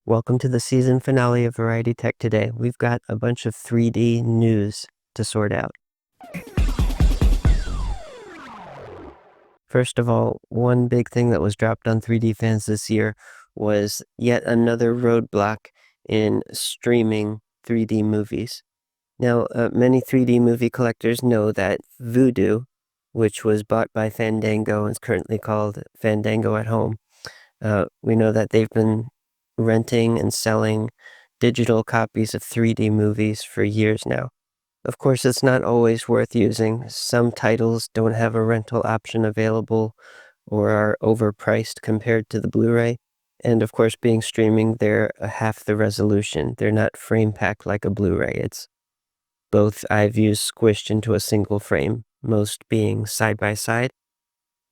Welcome to the season finale of Variety Tech Today. We've got a bunch of 3D news to sort out. First of all, one big thing that was dropped on 3D fans this year was yet another roadblock in streaming 3D movies. Now, many 3D movie collectors know that Vudu, which was bought by Fandango and is currently called Fandango at Home, we know that they've been renting and selling digital copies of 3D movies for years now. Of course, it's not always worth using. Some titles don't have a rental option available or are overpriced compared to the Blu-ray. And of course, being streaming, they're half the resolution. They're not frame packed like a Blu-ray. It's both eye views squished into a single frame, most being side by side,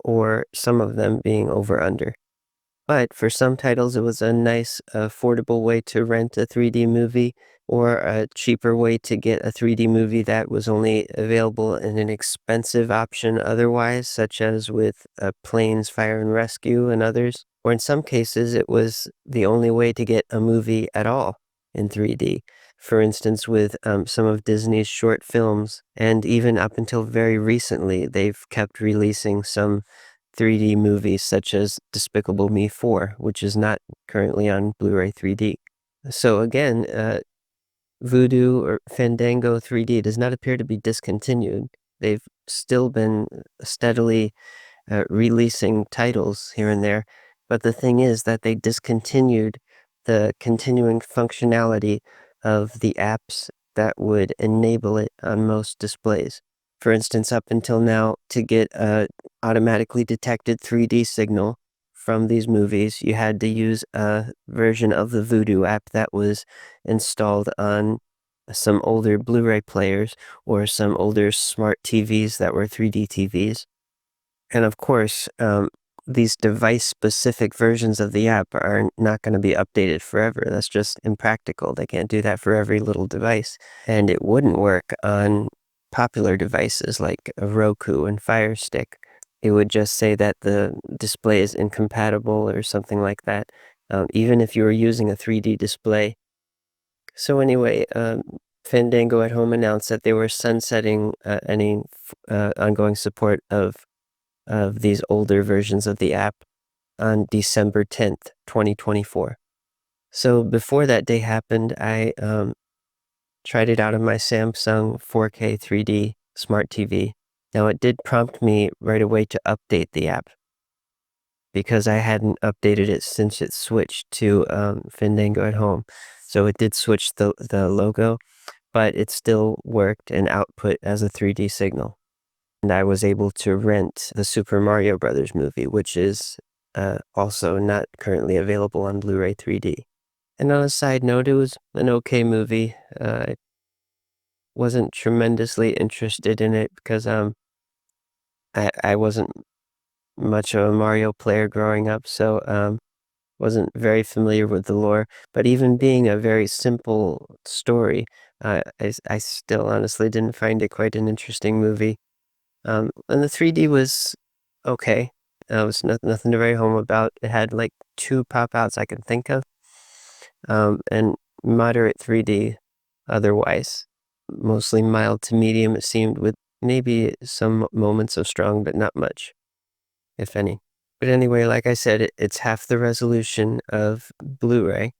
or some of them being over under. But for some titles, it was a nice, affordable way to rent a 3D movie, or a cheaper way to get a 3D movie that was only available in an expensive option otherwise, such as with Planes, Fire and Rescue and others. Or in some cases, it was the only way to get a movie at all in 3D. For instance, with some of Disney's short films, and even up until very recently, they've kept releasing some 3D movies such as Despicable Me 4, which is not currently on Blu-ray 3D. So again, Vudu or Fandango 3D does not appear to be discontinued. They've still been steadily releasing titles here and there, but the thing is that they discontinued the continuing functionality of the apps that would enable it on most displays. For instance, up until now, to get a automatically detected 3D signal from these movies, you had to use a version of the Vudu app that was installed on some older Blu-ray players or some older smart TVs that were 3D TVs. And of course, these device-specific versions of the app are not going to be updated forever. That's just impractical. They can't do that for every little device. And it wouldn't work on popular devices like a Roku and Fire Stick. It would just say that the display is incompatible or something like that, even if you were using a 3D display. So anyway, Fandango at Home announced that they were sunsetting any ongoing support of these older versions of the app on December 10th, 2024. So before that day happened, I tried it out on my Samsung 4K 3D smart TV. Now it did prompt me right away to update the app because I hadn't updated it since it switched to Fandango at Home. So it did switch the logo, but it still worked and output as a 3D signal. And I was able to rent the Super Mario Brothers movie, which is also not currently available on Blu-ray 3D. And on a side note, it was an okay movie. I wasn't tremendously interested in it because I wasn't much of a Mario player growing up, so wasn't very familiar with the lore. But even being a very simple story, I still honestly didn't find it quite an interesting movie. And the 3D was okay. It was nothing to write home about. It had like 2 pop-outs I can think of, and moderate 3D otherwise. Mostly mild to medium, it seemed, with maybe some moments of strong, but not much, if any. But anyway, like I said, it's half the resolution of Blu-ray.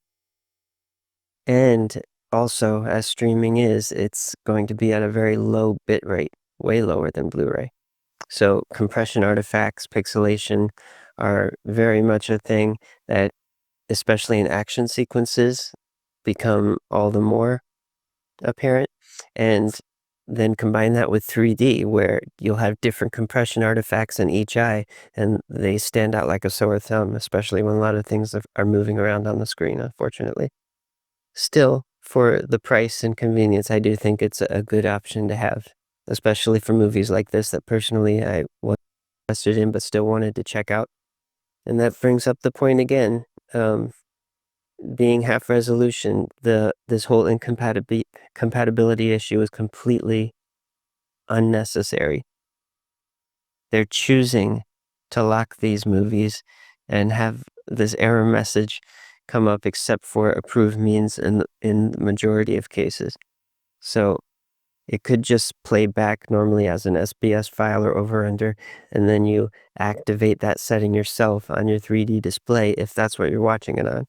And also, as streaming is, it's going to be at a very low bit rate, way lower than Blu-ray. So compression artifacts, pixelation are very much a thing that, especially in action sequences, become all the more apparent. And then combine that with 3D, where you'll have different compression artifacts in each eye, and they stand out like a sore thumb, especially when a lot of things are moving around on the screen, unfortunately. Still, for the price and convenience, I do think it's a good option to have, especially for movies like this that personally I was interested in but still wanted to check out. And that brings up the point again, being half resolution, this whole compatibility issue is completely unnecessary. They're choosing to lock these movies and have this error message come up except for approved means in the majority of cases. So it could just play back normally as an SBS file or over under, and then you activate that setting yourself on your 3D display if that's what you're watching it on.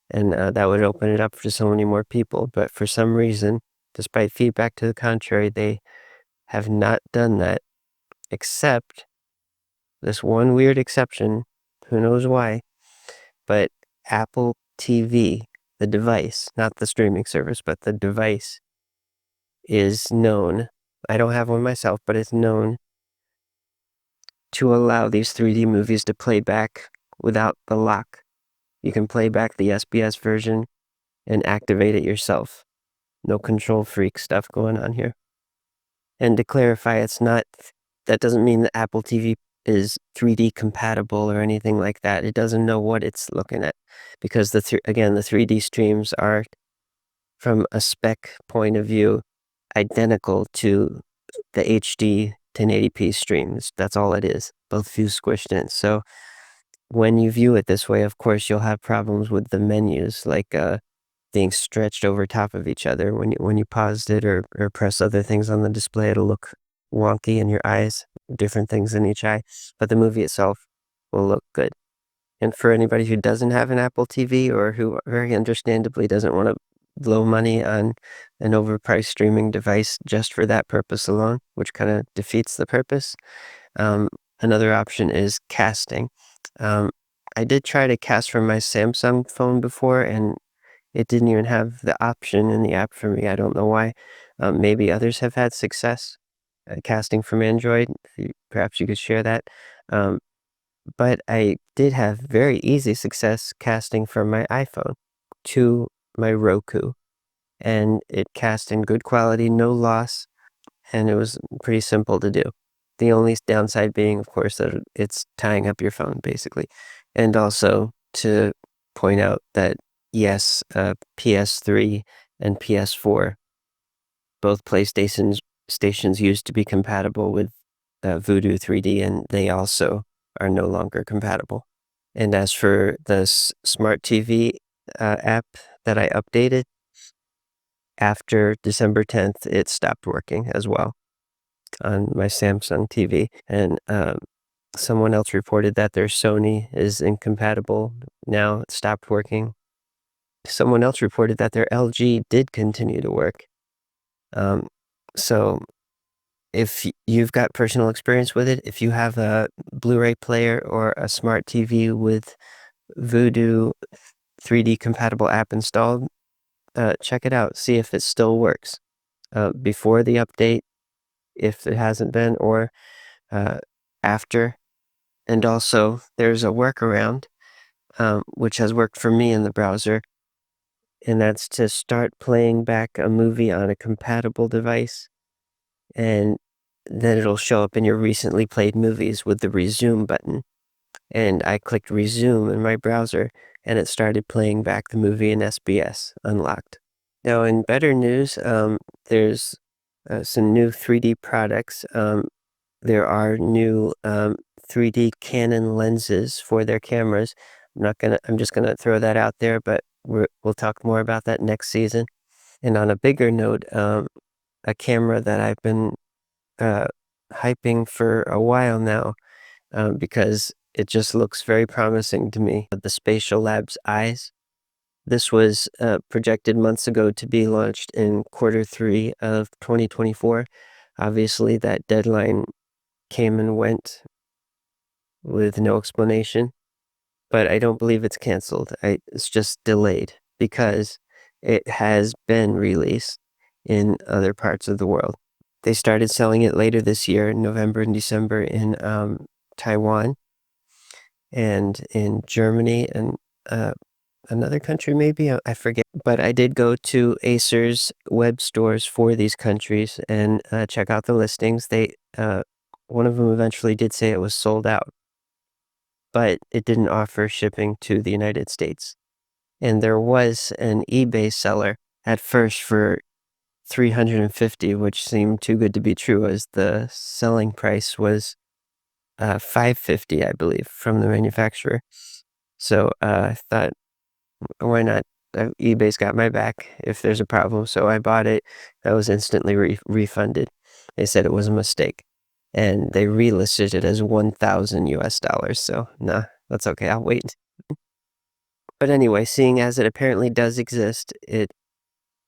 And that would open it up for so many more people. But for some reason, despite feedback to the contrary, they have not done that, except this one weird exception. Who knows why? But Apple TV, the device, not the streaming service, but the device is known. I don't have one myself, but it's known to allow these 3D movies to play back without the lock. You can play back the SBS version and activate it yourself. No control freak stuff going on here. And to clarify, that doesn't mean that Apple TV is 3D compatible or anything like that. It doesn't know what it's looking at because again, the 3D streams are, from a spec point of view, identical to the HD 1080p streams. That's all it is, both views squished in. So when you view it this way, of course, you'll have problems with the menus, like being stretched over top of each other. When you paused it or press other things on the display, it'll look wonky in your eyes, different things in each eye, but the movie itself will look good. And for anybody who doesn't have an Apple TV or who very understandably doesn't want to blow money on an overpriced streaming device just for that purpose alone, which kind of defeats the purpose, another option is casting. I did try to cast from my Samsung phone before, and it didn't even have the option in the app for me. I don't know why. Maybe others have had success casting from Android. Perhaps you could share that. But I did have very easy success casting from my iPhone to my Roku. And it cast in good quality, no loss, and it was pretty simple to do. The only downside being, of course, that it's tying up your phone, basically. And also to point out that, yes, PS3 and PS4, both stations used to be compatible with Voodoo 3D, and they also are no longer compatible. And as for the Smart TV app that I updated, after December 10th, it stopped working as well on my Samsung TV. And someone else reported that their Sony is incompatible. Now it stopped working. Someone else reported that their LG did continue to work. So if you've got personal experience with it, if you have a Blu-ray player or a smart TV with Voodoo 3D compatible app installed, check it out. See if it still works before the update, if it hasn't been, or after. And also, there's a workaround, which has worked for me in the browser, and that's to start playing back a movie on a compatible device, and then it'll show up in your recently played movies with the resume button. And I clicked resume in my browser, and it started playing back the movie in SBS, unlocked. Now, in better news, there's some new 3D products. There are new 3D Canon lenses for their cameras. I'm just gonna throw that out there, but we'll talk more about that next season. And on a bigger note, a camera that I've been hyping for a while now, because it just looks very promising to me. The Spatial Labs Eyes. This was projected months ago to be launched in Q3 of 2024. Obviously, that deadline came and went with no explanation, but I don't believe it's canceled. It's just delayed because it has been released in other parts of the world. They started selling it later this year, November and December, in Taiwan and in Germany and another country, maybe, I forget. But I did go to Acer's web stores for these countries and check out the listings. One of them eventually did say it was sold out, but it didn't offer shipping to the United States. And there was an eBay seller at first for $350, which seemed too good to be true, as the selling price was $550, I believe, from the manufacturer. So I thought, why not? eBay's got my back if there's a problem. So I bought it. I was instantly refunded. They said it was a mistake. And they relisted it as 1,000 US dollars. So, nah, that's okay. I'll wait. But anyway, seeing as it apparently does exist,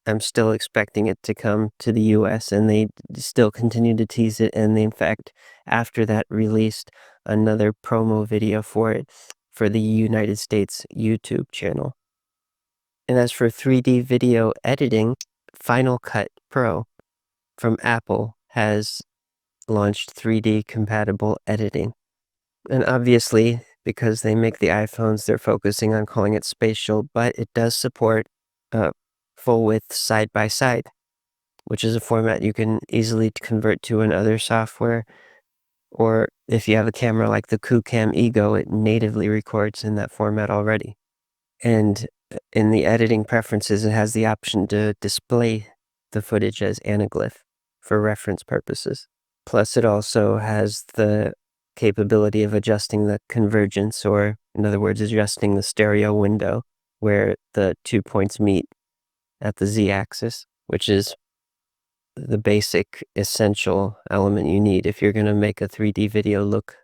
I'm still expecting it to come to the US, and they still continue to tease it. And they, in fact, after that, released another promo video for it for the United States YouTube channel. And as for 3D video editing, Final Cut Pro from Apple has launched 3D compatible editing. And obviously, because they make the iPhones, they're focusing on calling it spatial, but it does support full width side by side, which is a format you can easily convert to in other software. Or if you have a camera like the QCam Ego, it natively records in that format already. And in the editing preferences, it has the option to display the footage as anaglyph for reference purposes. Plus, it also has the capability of adjusting the convergence, or in other words, adjusting the stereo window where the 2 points meet at the z-axis, which is the basic essential element you need if you're going to make a 3D video look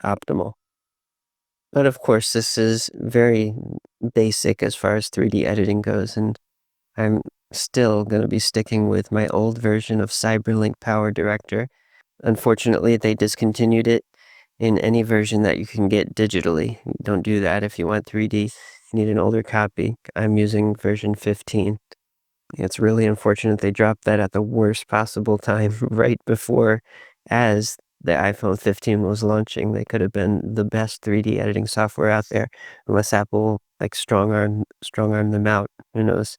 optimal. But of course, this is very basic as far as 3D editing goes, and I'm still going to be sticking with my old version of CyberLink Power Director. Unfortunately, they discontinued it in any version that you can get digitally. Don't do that if you want 3D. You need an older copy. I'm using version 15. It's really unfortunate they dropped that at the worst possible time, right before, as the iPhone 15 was launching. They could have been the best 3D editing software out there, unless Apple strong arm them out. Who knows?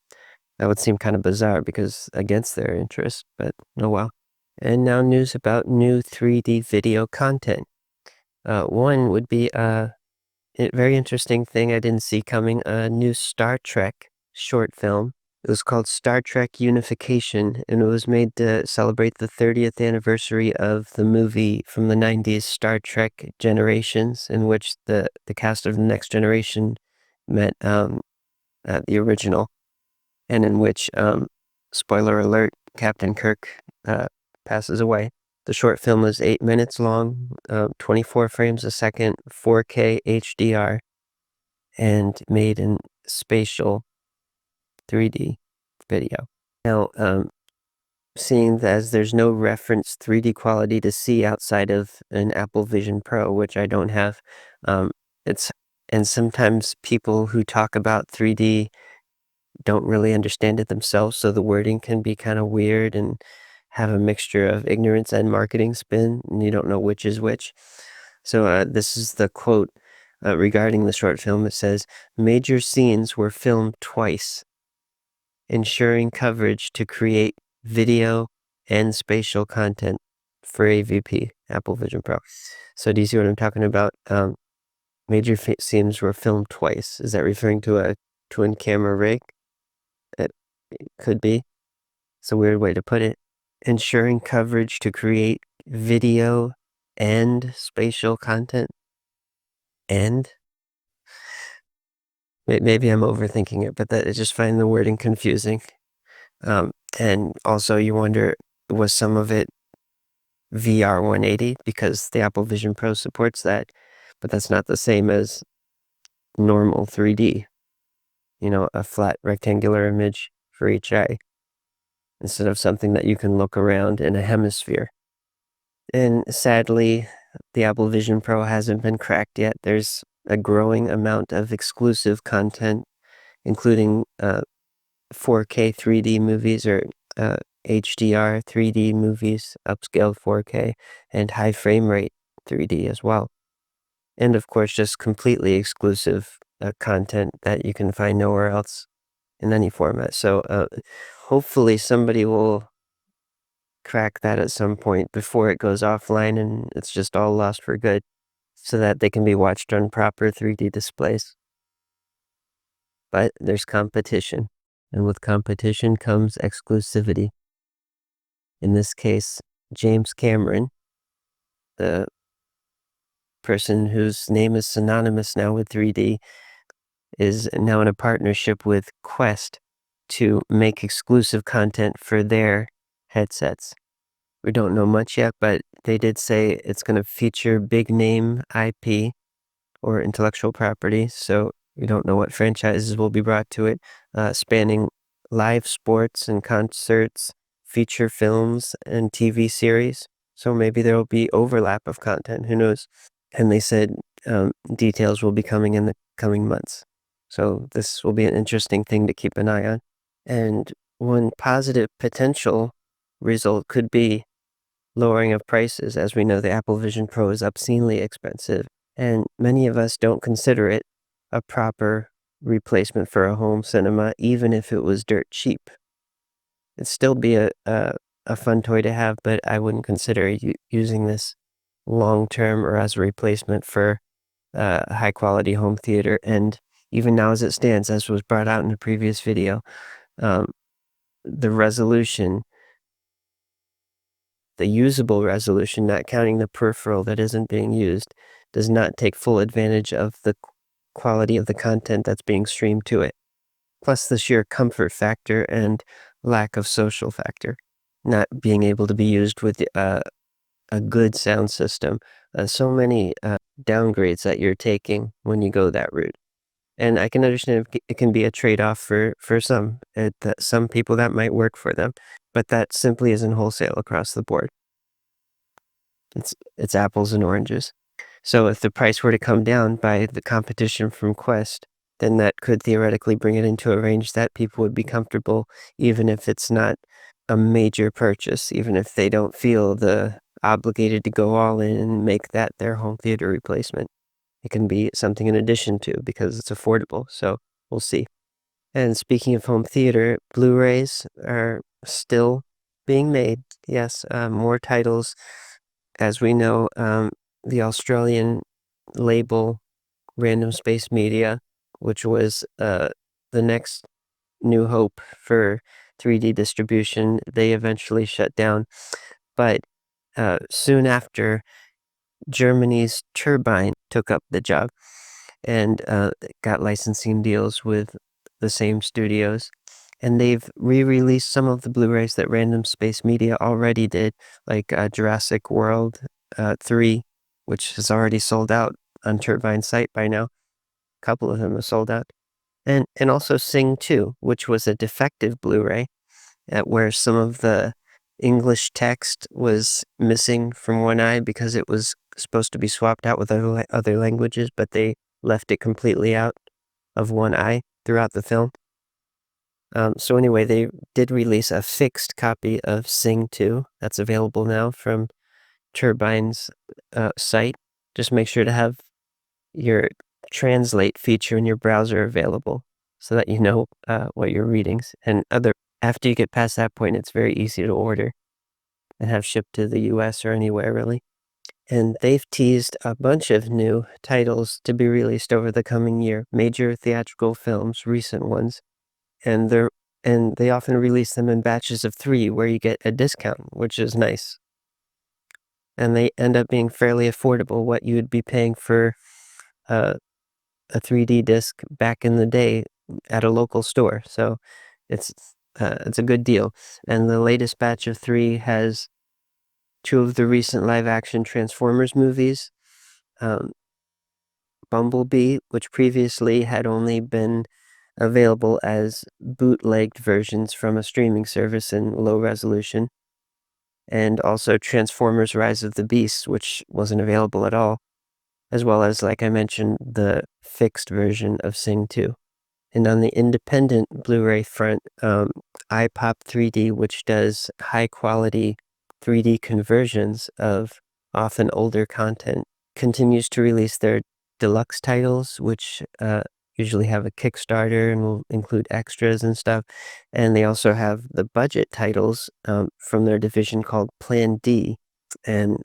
That would seem kind of bizarre because against their interest, but oh well. And now news about new 3D video content. One would be a very interesting thing I didn't see coming, a new Star Trek short film. It was called Star Trek Unification, and it was made to celebrate the 30th anniversary of the movie from the 90s, Star Trek Generations, in which the cast of the Next Generation met the original, and in which, spoiler alert, Captain Kirk passes away. The short film was 8 minutes long, 24 frames a second, 4K HDR, and made in spatial 3D video. Now, seeing as there's no reference 3D quality to see outside of an Apple Vision Pro, which I don't have, and sometimes people who talk about 3D don't really understand it themselves, so the wording can be kind of weird and have a mixture of ignorance and marketing spin, and you don't know which is which. So this is the quote regarding the short film. It says, "Major scenes were filmed twice, ensuring coverage to create video and spatial content for AVP, Apple Vision Pro." So do you see what I'm talking about? Major scenes were filmed twice. Is that referring to a twin camera rig? It could be. It's a weird way to put it. Ensuring coverage to create video and spatial content. And maybe I'm overthinking it, but I just find the wording confusing. And also you wonder, was some of it VR 180? Because the Apple Vision Pro supports that, but that's not the same as normal 3D. You know, a flat rectangular image for each eye, instead of something that you can look around in a hemisphere. And sadly, the Apple Vision Pro hasn't been cracked yet. There's a growing amount of exclusive content, including 4K 3D movies, or HDR 3D movies, upscaled 4K, and high frame rate 3D as well. And of course, just completely exclusive content that you can find nowhere else in any format. So hopefully somebody will crack that at some point before it goes offline and it's just all lost for good, so that they can be watched on proper 3D displays. But there's competition, and with competition comes exclusivity. In this case, James Cameron, the person whose name is synonymous now with 3D, is now in a partnership with Quest to make exclusive content for their headsets. We don't know much yet, but they did say it's going to feature big name IP or intellectual property, so we don't know what franchises will be brought to it, spanning live sports and concerts, feature films, and TV series. So maybe there will be overlap of content, who knows? And they said details will be coming in the coming months. So this will be an interesting thing to keep an eye on. And one positive potential result could be lowering of prices. As we know, the Apple Vision Pro is obscenely expensive, and many of us don't consider it a proper replacement for a home cinema, even if it was dirt cheap. It'd still be a fun toy to have, but I wouldn't consider using this long-term or as a replacement for a high-quality home theater. And even now as it stands, as was brought out in the previous video, um, the resolution, the usable resolution, not counting the peripheral that isn't being used, does not take full advantage of the quality of the content that's being streamed to it. Plus the sheer comfort factor and lack of social factor, not being able to be used with a good sound system. So many downgrades that you're taking when you go that route. And I can understand it can be a trade-off for some. That some people that might work for them, but that simply isn't wholesale across the board. It's apples and oranges. So if the price were to come down by the competition from Quest, then that could theoretically bring it into a range that people would be comfortable, even if it's not a major purchase, even if they don't feel the obligated to go all in and make that their home theater replacement. It can be something in addition to, because it's affordable. So we'll see. And speaking of home theater, Blu-rays are still being made. Yes, more titles. As we know, the Australian label Random Space Media, which was the next new hope for 3D distribution, they eventually shut down. But soon after, Germany's Turbine took up the job and got licensing deals with the same studios. And they've re-released some of the Blu-rays that Random Space Media already did, like Jurassic World 3, which has already sold out on Turbine's site by now. A couple of them have sold out. And also Sing 2, which was a defective Blu-ray, where some of the English text was missing from one eye because it was supposed to be swapped out with other languages, but they left it completely out of one eye throughout the film. So anyway, they did release a fixed copy of Sing 2 that's available now from Turbine's site. Just make sure to have your translate feature in your browser available so that you know what you're reading. And after you get past that point, it's very easy to order and have shipped to the US or anywhere really. And they've teased a bunch of new titles to be released over the coming year, major theatrical films, recent ones. And they often release them in batches of 3 where you get a discount, which is nice. And they end up being fairly affordable, what you would be paying for a 3D disc back in the day at a local store. So it's a good deal. And the latest batch of 3 has 2 of the recent live-action Transformers movies, Bumblebee, which previously had only been available as bootlegged versions from a streaming service in low resolution, and also Transformers Rise of the Beasts, which wasn't available at all, as well as, like I mentioned, the fixed version of Sing 2. And on the independent Blu-ray front, iPop 3D, which does high-quality 3D conversions of often older content, continues to release their deluxe titles, which usually have a Kickstarter and will include extras and stuff. And they also have the budget titles from their division called Plan D. And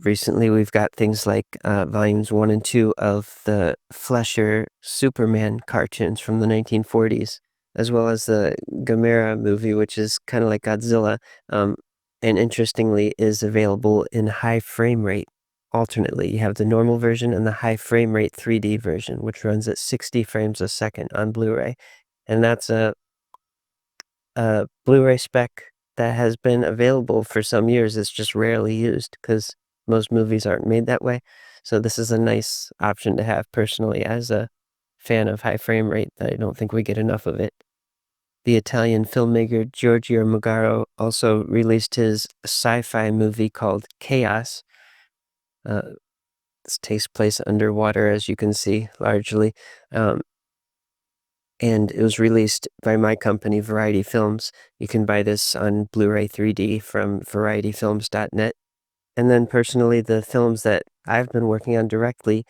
recently we've got things like volumes 1 and 2 of the Fleischer Superman cartoons from the 1940s, as well as the Gamera movie, which is kind of like Godzilla, and interestingly is available in high frame rate. alternately. You have the normal version and the high frame rate 3D version, which runs at 60 frames a second on Blu-ray. And that's a Blu-ray spec that has been available for some years. It's just rarely used because most movies aren't made that way. So this is a nice option to have personally as a fan of high frame rate. I don't think we get enough of it. The Italian filmmaker Giorgio Magaro also released his sci-fi movie called Chaos. This takes place underwater, as you can see, largely. And it was released by my company, Variety Films. You can buy this on Blu-ray 3D from varietyfilms.net. And then personally, the films that I've been working on directly,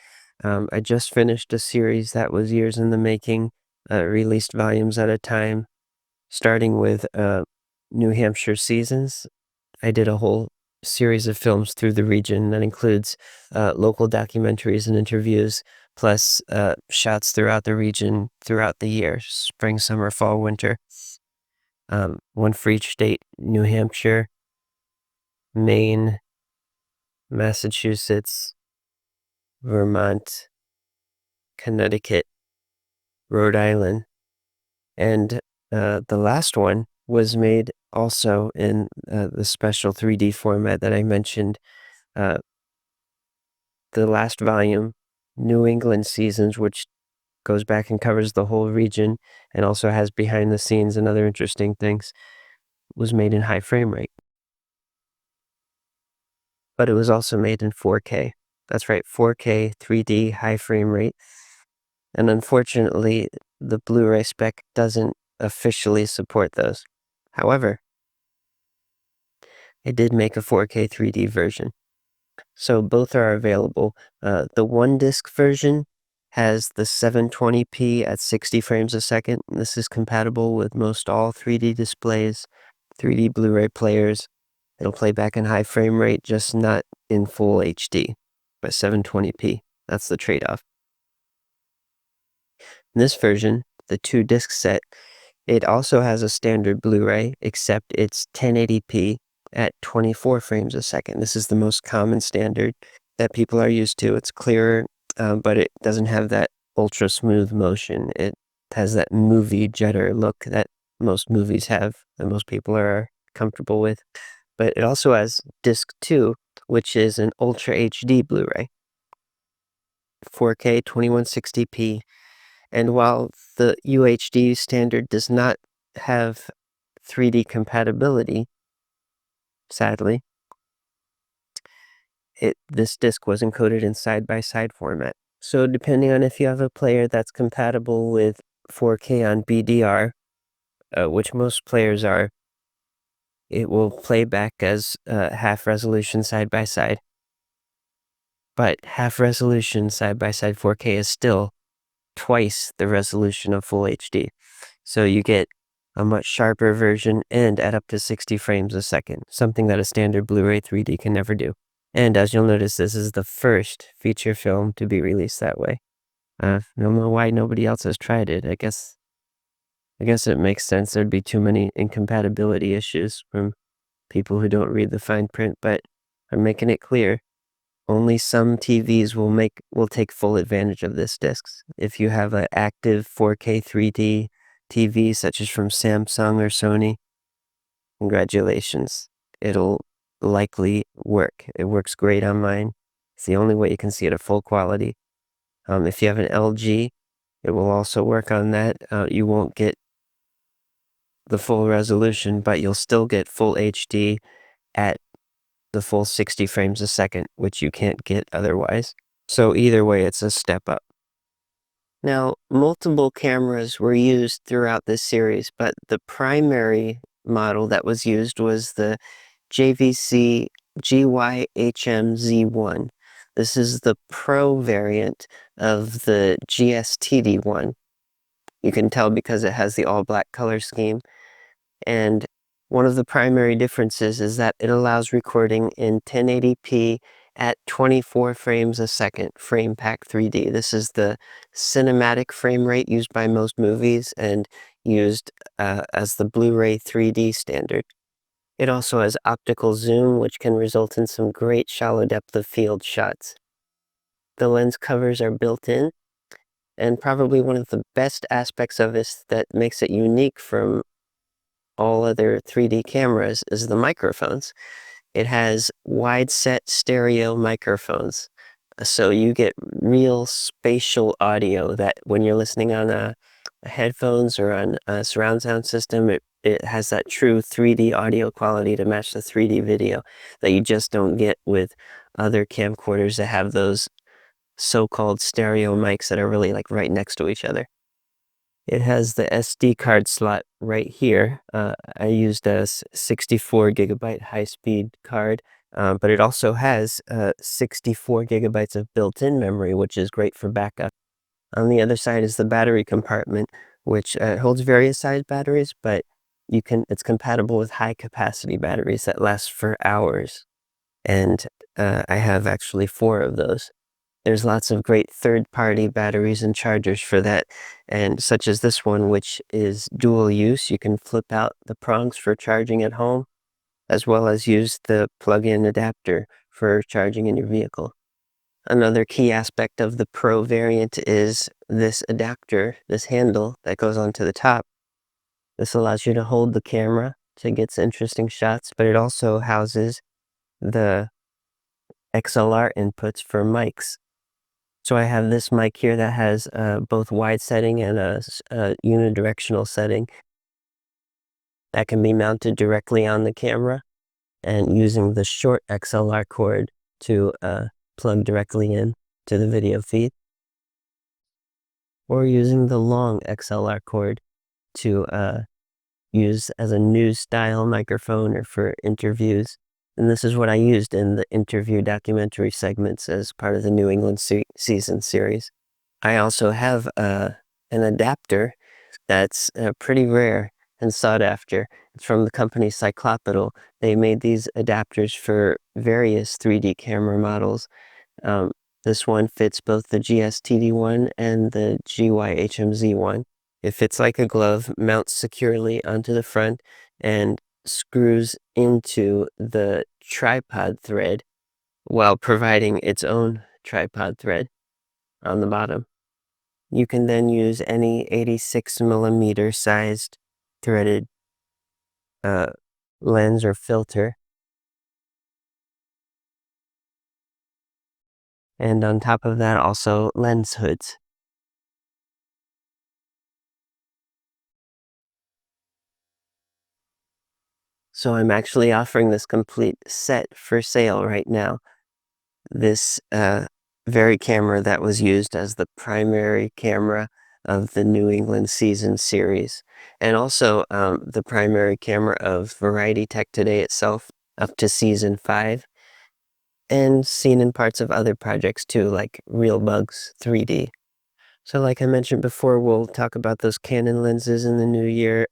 I just finished a series that was years in the making, released volumes at a time, starting with New Hampshire Seasons. I did a whole series of films through the region that includes local documentaries and interviews, plus shots throughout the region throughout the year, spring, summer, fall, winter. One for each state: New Hampshire, Maine, Massachusetts, Vermont, Connecticut, Rhode Island, and the last one was made also in the special 3D format that I mentioned. Uh, the last volume, New England Seasons, which goes back and covers the whole region and also has behind the scenes and other interesting things, was made in high frame rate. But it was also made in 4K. That's right, 4K 3D high frame rate. And unfortunately, the Blu-ray spec doesn't officially support those. However, it did make a 4K 3D version. So both are available. The one disc version has the 720p at 60 frames a second. This is compatible with most all 3D displays, 3D Blu-ray players. It'll play back in high frame rate, just not in full HD, but 720p. That's the trade-off. In this version, the 2-disc set, it also has a standard Blu-ray, except it's 1080p at 24 frames a second. This is the most common standard that people are used to. It's clearer, but it doesn't have that ultra smooth motion. It has that movie judder look that most movies have, that most people are comfortable with. But it also has disc 2, which is an ultra HD Blu-ray, 4K 2160p. And while the UHD standard does not have 3D compatibility, sadly, this disc was encoded in side-by-side format. So depending on if you have a player that's compatible with 4K on BDR, which most players are, it will play back as half resolution side-by-side. But half resolution side-by-side 4K is still twice the resolution of full HD. So you get a much sharper version and at up to 60 frames a second, something that a standard Blu-ray 3D can never do. And as you'll notice, this is the first feature film to be released that way. I don't know why nobody else has tried it. I guess it makes sense. There'd be too many incompatibility issues from people who don't read the fine print, but I'm making it clear. Only some TVs will take full advantage of this discs. If you have an active 4K 3D TV, such as from Samsung or Sony, congratulations. It'll likely work. It works great on mine. It's the only way you can see it at full quality. If you have an LG, it will also work on that. You won't get the full resolution, but you'll still get full HD at the full 60 frames a second, which you can't get otherwise. So either way, it's a step up. Now, multiple cameras were used throughout this series, but the primary model that was used was the JVC GY-HM-Z1. This is the Pro variant of the GSTD1. You can tell because it has the all-black color scheme. And one of the primary differences is that it allows recording in 1080p at 24 frames a second, frame pack 3D. This is the cinematic frame rate used by most movies and used as the Blu-ray 3D standard. It also has optical zoom, which can result in some great shallow depth of field shots. The lens covers are built in, and probably one of the best aspects of this that makes it unique from all other 3D cameras is the microphones. It has wide set stereo microphones. So you get real spatial audio that when you're listening on headphones or on a surround sound system, it has that true 3D audio quality to match the 3D video that you just don't get with other camcorders that have those so-called stereo mics that are really like right next to each other. It has the SD card slot right here. I used a 64 gigabyte high-speed card, but it also has 64 gigabytes of built-in memory, which is great for backup. On the other side is the battery compartment, which holds various size batteries, but it's compatible with high-capacity batteries that last for hours. And I have actually 4 of those. There's lots of great third-party batteries and chargers for that, and such as this one, which is dual use. You can flip out the prongs for charging at home, as well as use the plug-in adapter for charging in your vehicle. Another key aspect of the Pro variant is this adapter, this handle that goes onto the top. This allows you to hold the camera to get interesting shots, but it also houses the XLR inputs for mics. So I have this mic here that has both wide setting and a unidirectional setting that can be mounted directly on the camera, and using the short XLR cord to plug directly in to the video feed, or using the long XLR cord to use as a news style microphone or for interviews. And this is what I used in the interview documentary segments as part of the New England season series. I also have an adapter that's pretty rare and sought after. It's from the company Cyclopital. They made these adapters for various 3D camera models. This one fits both the GS-TD1 and the GY-HMZ1. It fits like a glove, mounts securely onto the front, and screws into the tripod thread while providing its own tripod thread on the bottom. You can then use any 86 millimeter sized threaded lens or filter. And on top of that, also lens hoods. So I'm actually offering this complete set for sale right now. This very camera that was used as the primary camera of the New England season series, and also the primary camera of Variety Tech Today itself up to season 5, and seen in parts of other projects too, like Real Bugs 3D. So like I mentioned before, we'll talk about those Canon lenses in the new year.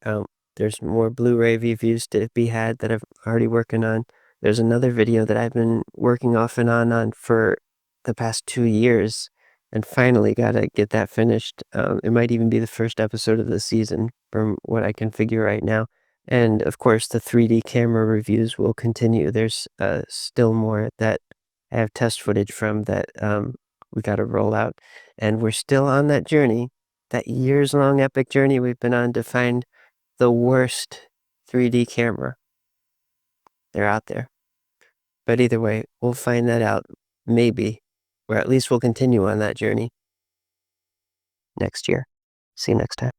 There's more Blu-ray reviews to be had that I'm already working on. There's another video that I've been working off and on for the past 2 years, and finally got to get that finished. It might even be the first episode of the season from what I can figure right now. And of course, the 3D camera reviews will continue. There's still more that I have test footage from that we got to roll out. And we're still on that journey, that years-long epic journey we've been on to find the worst 3D camera. They're out there. But either way, we'll find that out, maybe, or at least we'll continue on that journey next year. See you next time.